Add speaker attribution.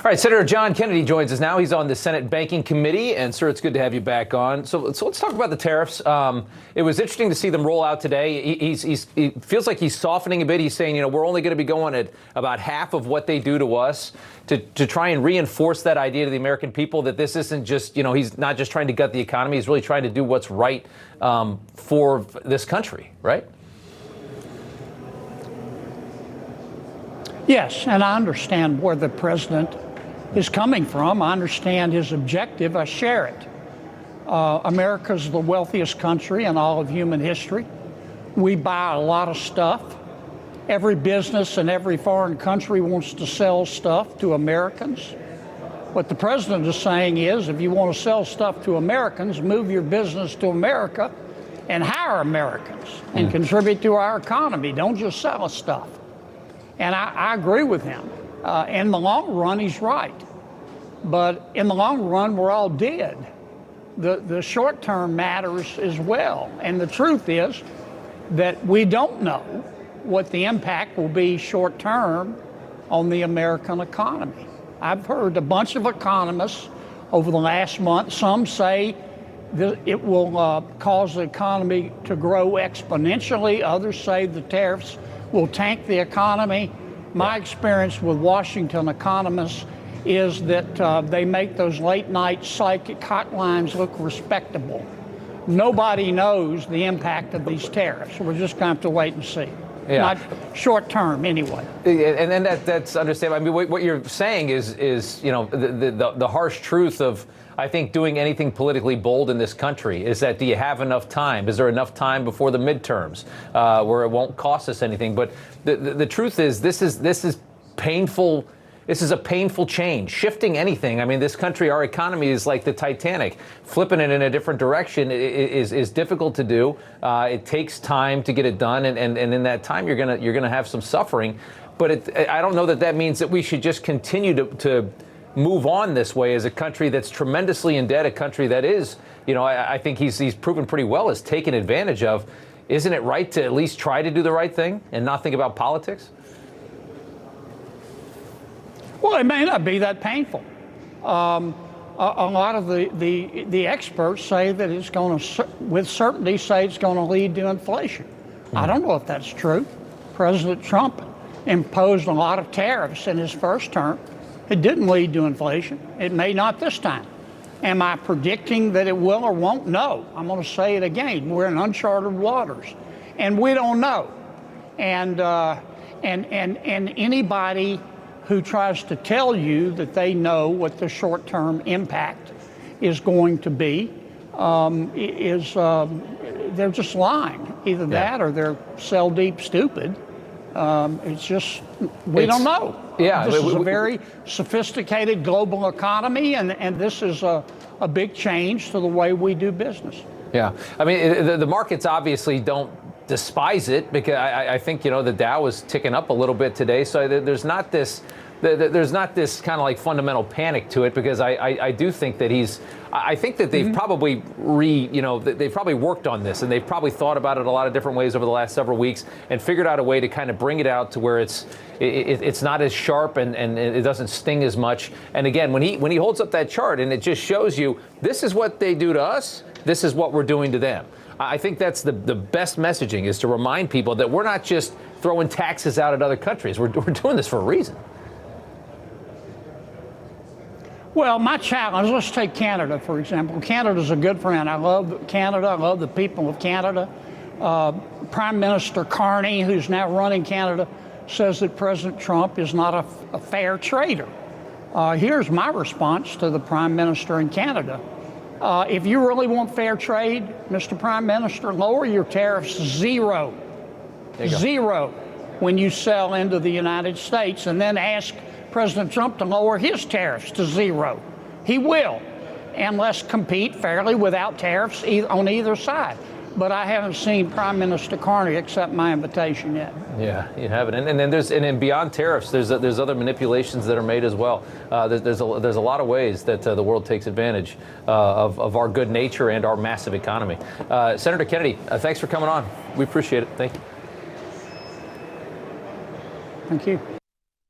Speaker 1: All right, Senator John Kennedy joins us now. He's on the Senate Banking Committee, and sir, it's good to have you back on. So let's talk about the tariffs. It was interesting to see them roll out today. He feels like he's softening a bit. He's saying, we're only going to be going at about half of what they do to us to try and reinforce that idea to the American people that this isn't just, he's not just trying to gut the economy. He's really trying to do what's right for this country, right?
Speaker 2: Yes, and I understand where the president is coming from. I understand his objective. I share it. America's the wealthiest country in all of human history. We buy a lot of stuff. Every business in every foreign country wants to sell stuff to Americans. What the president is saying is, if you want to sell stuff to Americans, move your business to America and hire Americans and contribute to our economy. Don't just sell us stuff. And I agree with him. In the long run, he's right. But in the long run, we're all dead. The short term matters as well. And the truth is that we don't know what the impact will be short term on the American economy. I've heard a bunch of economists over the last month. Some say that it will cause the economy to grow exponentially. Others say the tariffs will tank the economy. My experience with Washington economists is that they make those late night psychic hotlines look respectable. Nobody knows the impact of these tariffs. We're just going to have to wait and see. Yeah. Not short term, anyway.
Speaker 1: And then that's understandable. I mean, what you're saying is the harsh truth of, I think, doing anything politically bold in this country is that, do you have enough time? Is there enough time before the midterms where it won't cost us anything? But the truth is, this is painful. This is a painful change. Shifting anything. I mean, this country, our economy is like the Titanic. Flipping it in a different direction is difficult to do. It takes time to get it done, and in that time, you're gonna have some suffering. But I don't know that means that we should just continue to move on this way as a country that's tremendously in debt, a country that is, I think he's proven pretty well is taken advantage of. Isn't it right to at least try to do the right thing and not think about politics?
Speaker 2: Well, it may not be that painful. A lot of the experts say that it's going to, with certainty, say it's going to lead to inflation. I don't know if that's true. President Trump imposed a lot of tariffs in his first term. It didn't lead to inflation. It may not this time. Am I predicting that it will or won't? No. I'm going to say it again. We're in uncharted waters, and we don't know. And anybody who tries to tell you that they know what the short-term impact is going to be they're just lying. Either that or they're cell-deep stupid. It's just, we don't know.
Speaker 1: Yeah,
Speaker 2: this is a very sophisticated global economy, and this is a big change to the way we do business.
Speaker 1: Yeah, I mean, the markets obviously don't despise it, because I think, the Dow was ticking up a little bit today, so there's not this kind of like fundamental panic to it, because I do think that I think that they've probably they've probably worked on this, and they've probably thought about it a lot of different ways over the last several weeks and figured out a way to kind of bring it out to where it's not as sharp and it doesn't sting as much. And again, when he holds up that chart and it just shows you, this is what they do to us, this is what we're doing to them. I think that's the best messaging, is to remind people that we're not just throwing taxes out at other countries. We're doing this for a reason.
Speaker 2: Well, my challenge, let's take Canada, for example. Canada's a good friend. I love Canada. I love the people of Canada. Prime Minister Carney, who's now running Canada, says that President Trump is not a fair trader. Here's my response to the Prime Minister in Canada. If you really want fair trade, Mr. Prime Minister, lower your tariffs to zero when you sell into the United States, and then ask President Trump to lower his tariffs to zero. He will, and let's compete fairly without tariffs on either side. But I haven't seen Prime Minister Carney accept my invitation yet.
Speaker 1: Yeah, you haven't. And then beyond tariffs, there's other manipulations that are made as well. There's a lot of ways that the world takes advantage of our good nature and our massive economy. Senator Kennedy, thanks for coming on. We appreciate it. Thank you.
Speaker 2: Thank you.